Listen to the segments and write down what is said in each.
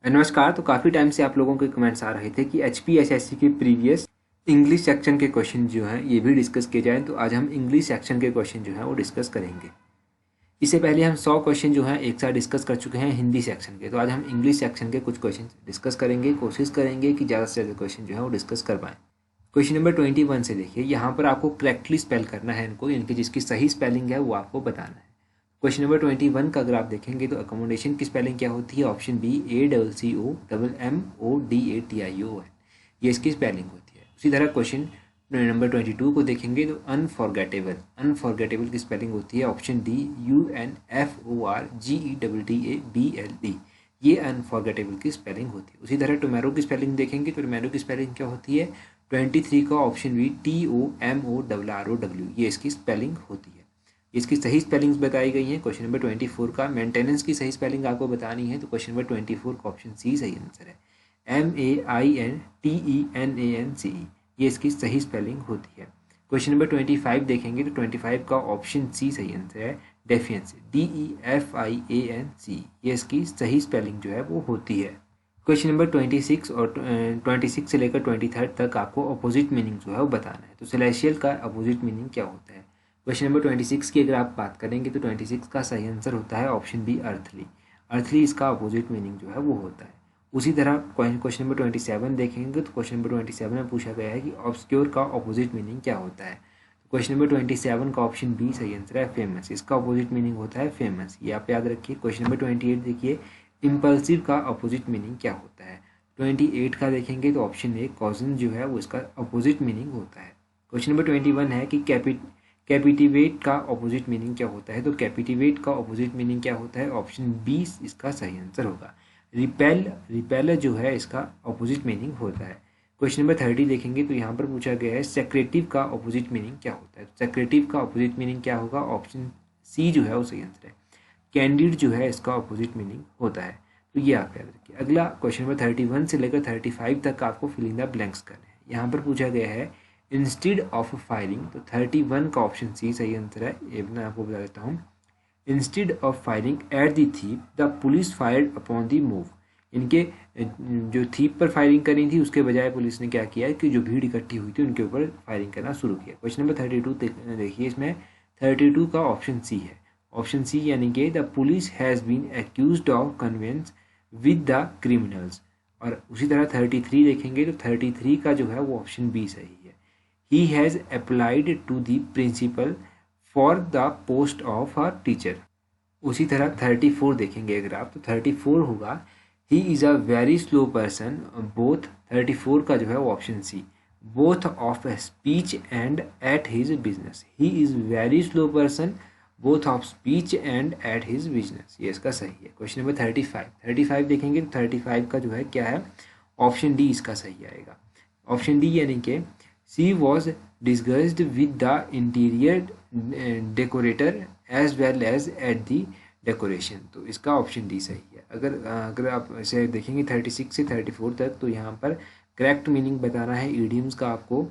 नमस्कार। तो काफ़ी टाइम से आप लोगों के कमेंट्स आ रहे थे कि HPSSC के प्रीवियस इंग्लिश सेक्शन के क्वेश्चन जो हैं ये भी डिस्कस किए जाएं। तो आज हम इंग्लिश सेक्शन के क्वेश्चन जो हैं वो डिस्कस करेंगे। इससे पहले हम 100 क्वेश्चन जो हैं एक साथ डिस्कस कर चुके हैं हिंदी सेक्शन के। तो आज हम इंग्लिश सेक्शन के कुछ क्वेश्चन डिस्कस करेंगे। कोशिश करेंगे कि ज़्यादा से ज़्यादा क्वेश्चन जो है वो डिस्कस कर पाएँ। क्वेश्चन नंबर 21 से देखिए, यहाँ पर आपको करेक्टली स्पेल करना है इनको, यानी कि जिसकी सही स्पेलिंग है वो आपको बताना है। क्वेश्चन नंबर 21 का अगर आप देखेंगे तो अकोमोडेशन की स्पेलिंग क्या होती है? ऑप्शन बी ACCOMMODATION, ये इसकी स्पेलिंग होती है। उसी तरह क्वेश्चन नंबर 22 को देखेंगे तो अनफॉरगेटेबल की स्पेलिंग होती है ऑप्शन डी UNFORGETTABLE, ये अनफॉरगेटेबल की स्पेलिंग होती है। उसी तरह टोमेरो की स्पेलिंग देखेंगे तो टोमेरो की स्पेलिंग क्या होती है? 23 का ऑप्शन बी TOMORROW, ये इसकी स्पेलिंग होती है। इसकी सही स्पेलिंग्स बताई गई हैं। क्वेश्चन नंबर 24 का मेंटेनेंस की सही स्पेलिंग आपको बतानी है, तो क्वेश्चन नंबर 24 का ऑप्शन सी सही आंसर है। MAINTENANCE, ये इसकी सही स्पेलिंग होती है। क्वेश्चन नंबर 25 देखेंगे तो 25 का ऑप्शन सी सही आंसर है, डेफियंस, DEFIANC, ये इसकी सही स्पेलिंग जो है वो होती है। क्वेश्चन नंबर 26 और 26 से लेकर 23 तक आपको अपोजिट मीनिंग जो है वो बताना है। तो सेलेशियल का अपोजिट मीनिंग क्या होता है? क्वेश्चन नंबर 26 की अगर आप बात करेंगे तो 26 का सही आंसर होता है ऑप्शन बी अर्थली। अर्थली इसका अपोजिट मीनिंग जो है वो होता है। उसी तरह क्वेश्चन नंबर 27 देखेंगे तो क्वेश्चन नंबर 27 में पूछा गया है कि ऑब्सक्योर का अपोजिट मीनिंग क्या होता है। क्वेश्चन नंबर 27 का ऑप्शन बी सही आंसर है, फेमस, इसका अपोजिट मीनिंग होता है फेमस, ये आप याद रखिए। क्वेश्चन नंबर 28 देखिए, इम्पल्सिव का अपोजिट मीनिंग क्या होता है? 28 का देखेंगे तो ऑप्शन ए कॉजन जो है वो इसका अपोजिट मीनिंग होता है। क्वेश्चन नंबर 21 है कि कैपिटिवेट का अपोजिट मीनिंग क्या होता है? तो कैपिटिवेट का अपोजिट मीनिंग क्या होता है? ऑप्शन बी इसका सही आंसर होगा। रिपेल जो है इसका अपोजिट मीनिंग होता है। क्वेश्चन नंबर 30 देखेंगे तो यहाँ पर पूछा गया है सेक्रेटिव का अपोजिट मीनिंग क्या होता है? सेक्रेटिव का अपोजिट मीनिंग क्या होगा? ऑप्शन सी जो है वो सही आंसर है। कैंडिड जो है इसका अपोजिट मीनिंग होता है। तो ये आप याद रखिए। अगला क्वेश्चन नंबर 31 से लेकर 35 तक आपको फिलिंग द ब्लैंक्स करने हैं। यहाँ पर पूछा गया है इंस्टेड ऑफ फायरिंग, तो 31 का ऑप्शन सी सही आंसर है। ये मैं आपको बता देता हूँ। Instead of firing at the thief the police fired upon the move, इनके जो थीप पर फायरिंग करी थी उसके बजाय पुलिस ने क्या किया कि जो भीड़ इकट्ठी हुई थी उनके ऊपर फायरिंग करना शुरू किया। क्वेश्चन नंबर 32 देखिए, इसमें 32 का ऑप्शन सी है। ऑप्शन सी यानी कि the police has been accused of connivance with the criminals. और उसी तरह 33 देखेंगे तो 33 का जो है वो ऑप्शन बी सही है। He has applied to the principal for the post of a teacher. उसी तरह 34 देखेंगे अगर आप तो 34 होगा he is a very slow person, both 34 का जो है वो option C, both of speech and at his business. He is very slow person both of speech and at his business, ये इसका सही है। क्वेश्चन नंबर 35 देखेंगे तो 35 का जो है क्या है? ऑप्शन डी इसका सही आएगा। ऑप्शन डी यानी कि she was disgusted with the interior decorator as well as at the decoration, तो इसका ऑप्शन डी सही है। अगर आप इसे देखेंगे 36 से 34 तक तो यहाँ पर करेक्ट मीनिंग बताना है ईडियम्स का आपको।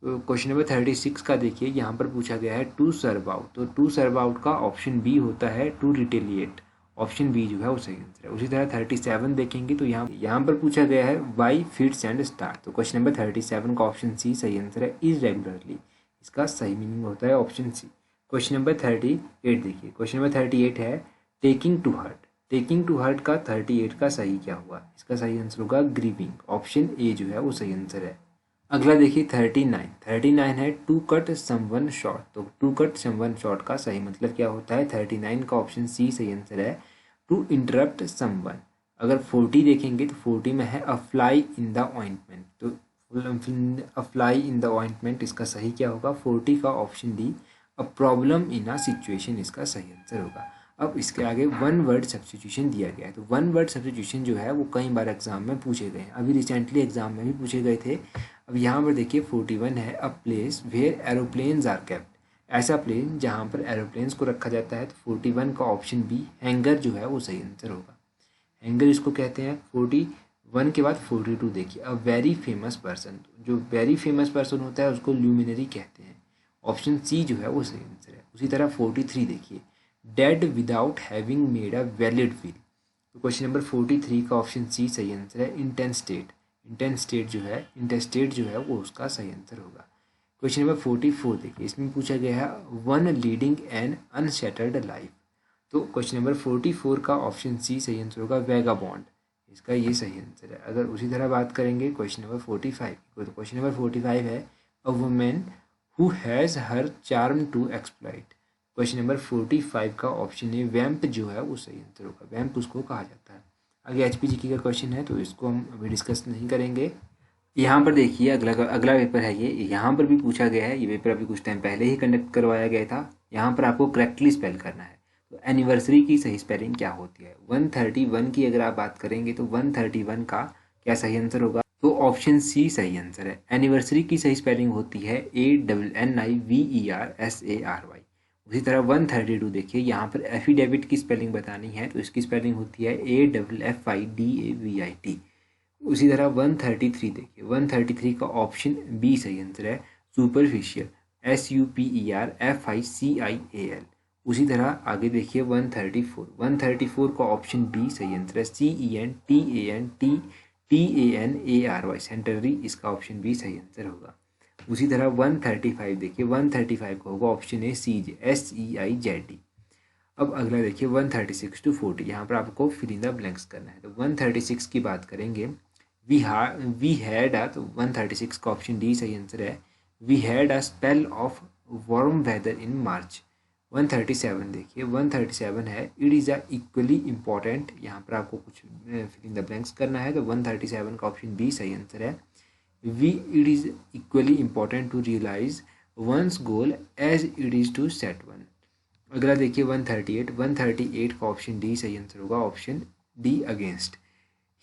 क्वेश्चन नंबर 36 का देखिए, यहाँ पर पूछा गया है टू सर्व आउट, तो टू सर्व आउट का ऑप्शन बी होता है टू रिटेलिएट, ऑप्शन बी जो है वो सही आंसर है। उसी तरह 37 देखेंगे तो यहाँ पर पूछा गया है वाई फिट्स एंड स्टार्ट, तो क्वेश्चन नंबर 37 का ऑप्शन सी सही आंसर है, इरेगुलरली, इसका सही मीनिंग होता है ऑप्शन सी। क्वेश्चन नंबर 38 देखिए, क्वेश्चन नंबर 38 है taking to heart. Taking to heart का 38 का सही क्या हुआ? इसका सही आंसर होगा ग्रीविंग, ऑप्शन ए जो है वो सही आंसर है। अगला देखिए 39 है टू कट समवन शॉर्ट, तो टू कट समवन शॉर्ट का सही मतलब क्या होता है? 39 का ऑप्शन सी सही आंसर है, टू इंटरप्ट समवन। अगर 40 देखेंगे तो 40 में है a fly in the ointment, तो a fly in the ointment इसका सही क्या होगा? 40 का option D, a problem in a situation, इसका सही आंसर होगा। अब इसके आगे वन वर्ड सब्स्टिट्यूशन दिया गया है, तो वन वर्ड सब्स्टिट्यूशन जो है वो कई बार एग्जाम में पूछे गए हैं, अभी रिसेंटली एग्जाम में भी पूछे गए थे। अब यहाँ पर देखिए 41 है a place where aeroplanes are kept, ऐसा प्लेन जहाँ पर एरोप्लेन्स को रखा जाता है, तो 41 का ऑप्शन बी हैंगर जो है वो सही आंसर होगा। हैंगर इसको कहते हैं। 41 के बाद 42 देखिए, अ वेरी फेमस पर्सन, जो वेरी फेमस पर्सन होता है उसको ल्यूमिनरी कहते हैं, ऑप्शन सी जो है वो सही आंसर है। उसी तरह 43 देखिए, dead without having made a valid will, तो क्वेश्चन नंबर 43 का ऑप्शन सी सही आंसर है इंटेंस्टेट। इंटेंस्टेट जो है वो उसका सही आंसर होगा। क्वेश्चन नंबर 44 देखिए, इसमें पूछा गया है वन लीडिंग एन अनशेटर्ड लाइफ। तो क्वेश्चन नंबर 44 का ऑप्शन सी सही आंसर होगा वेगाबॉन्ड, इसका ये सही आंसर है। अगर उसी तरह बात करेंगे क्वेश्चन नंबर 45 तो क्वेश्चन नंबर 45 है a woman who has her charm to exploit. Question number 45 का ऑप्शन है वैम्प जो है वो सही आंसर होगा, वैम्प उसको कहा जाता है। आगे HPGK का क्वेश्चन है तो इसको हम अभी डिस्कस नहीं करेंगे। यहाँ पर देखिए अगला पेपर है ये, यहाँ पर भी पूछा गया है, ये पेपर अभी कुछ टाइम पहले ही कंडक्ट करवाया गया था। यहाँ पर आपको करेक्टली स्पेल करना है। तो एनिवर्सरी की सही स्पेलिंग क्या होती है? 131 की अगर आप बात करेंगे तो 131 का क्या सही आंसर होगा? तो ऑप्शन सी सही आंसर है। एनिवर्सरी की सही स्पेलिंग होती है ANNIVERSARY। उसी तरह 132 देखिए, यहाँ पर एफिडेविट की स्पेलिंग बतानी है तो इसकी स्पेलिंग होती है AFFIDAVIT। उसी तरह 133 देखिए, 133 का ऑप्शन बी सही आंसर है सुपरफिशियल, SUPERFICIAL। उसी तरह आगे देखिए 134 का ऑप्शन बी सही आंसर है CENTANTANARY, सेंटनरी, इसका ऑप्शन बी सही आंसर होगा। उसी तरह 135 देखिए, 135 का होगा ऑप्शन ए CJ SEIZD। अब अगला देखिए 136 to 40, यहाँ पर आपको फिल इन द ब्लैंक्स करना है। तो 136 की बात करेंगे, वी हैड तो 136 का ऑप्शन डी सही आंसर है we had a spell of warm weather in March. 137 देखिए, 137 है it is a equally important, यहाँ पर आपको कुछ फिल इन द ब्लैंक्स करना है। तो 137 का ऑप्शन बी सही आंसर है it is equally important to realise one's goal as it is to set one. अगला देखिए 138 का ऑप्शन डी सही आंसर होगा, option D against.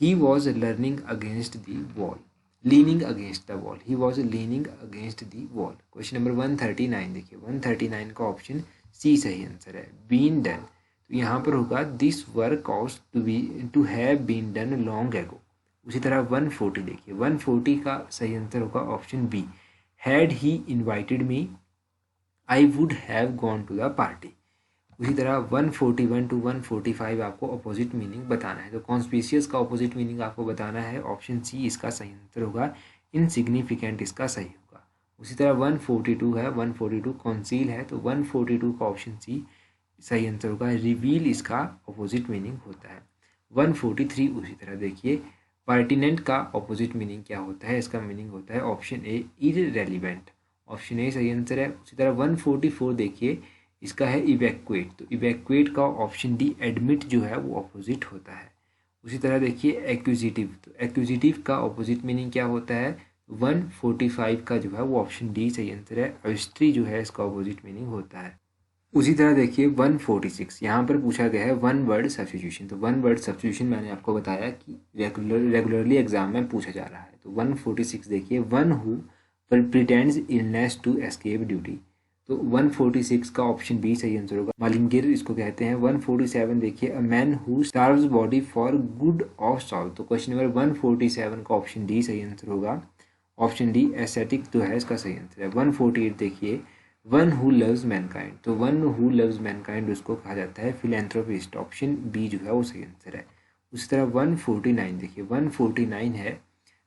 He was learning against the wall, leaning against the wall, he was leaning against the wall. Question number 139 देखिए, 139 का option C सही answer है been done. तो यहाँ पर होगा this work of to have been done long ago. उसी तरह 140 देखिए, 140 का सही आंसर होगा option B had he invited me I would have gone to the party. उसी तरह 141 to 145 आपको अपोजिट मीनिंग बताना है। तो कॉन्स्पिशियस का अपोजिट मीनिंग आपको बताना है, ऑप्शन सी इसका सही आंसर होगा इनसिग्निफिकेंट, इसका सही होगा। उसी तरह 142 है, 142 कॉन्सील है, तो 142 का ऑप्शन सी सही आंसर होगा रिवील, इसका अपोजिट मीनिंग होता है। 143 उसी तरह देखिए, पर्टिनेंट का अपोजिट मीनिंग क्या होता है? इसका मीनिंग होता है option A irrelevant, option A सही आंसर है। उसी तरह 144 देखिए, इसका है इवैक्यूएट, तो इवैक्यूएट का ऑप्शन डी एडमिट जो है वो अपोजिट होता है। उसी तरह देखिए एक्यूजिटिव, तो एक्यूजिटिव का अपोजिट मीनिंग क्या होता है? 145 का जो है वो ऑप्शन डी सही आंसर है, ऑयस्ट्री जो है इसका अपोजिट मीनिंग होता है। उसी तरह देखिए 146, यहाँ पर पूछा गया है वन वर्ड सब्स्टिट्यूशन। तो वन वर्ड सब्स्टिट्यूशन मैंने आपको बताया कि रेगुलरली एग्जाम में पूछा जा रहा है। तो 146 देखिए, one who pretends illness to escape duty. तो 146 का ऑप्शन बी सही आंसर होगा, मालिंगिर इसको कहते हैं। 147 देखिए, a man who starves body for good of soul. तो क्वेश्चन नंबर 147 का ऑप्शन डी सही आंसर होगा, ऑप्शन डी एस्थेटिक जो है इसका सही आंसर है। 148 देखिए, वन हु लव्स मैनकाइंड। तो वन हु लव्स मैनकाइंड उसको कहा जाता है फिलैंथ्रोपिस्ट, ऑप्शन बी जो है वो सही आंसर है। उसी तरह 149 देखिए, 149 है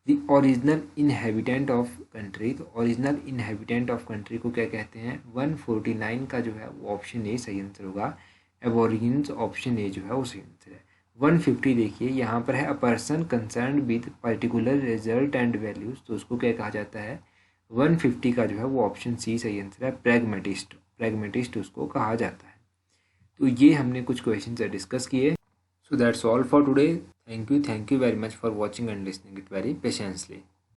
the original inhabitant of country. तो ओरिजिनल इनहेबिटेंट ऑफ कंट्री को क्या कहते हैं? 149 का जो है वो ऑप्शन ए सही आंसर होगा, एबोरिजिन्स, ऑप्शन ए जो है वो सही आंसर है। 150 देखिए, यहाँ पर है a person concern with particular result and values, तो उसको क्या कहा जाता है? 150 का जो है वो ऑप्शन सी सही आंसर है, प्रैग्मेटिस्ट, प्रैग्मेटिस्ट उसको कहा जाता है। तो ये हमने कुछ क्वेश्चन डिस्कस किए। So that's all for today. Thank you very much for watching and listening it very patiently.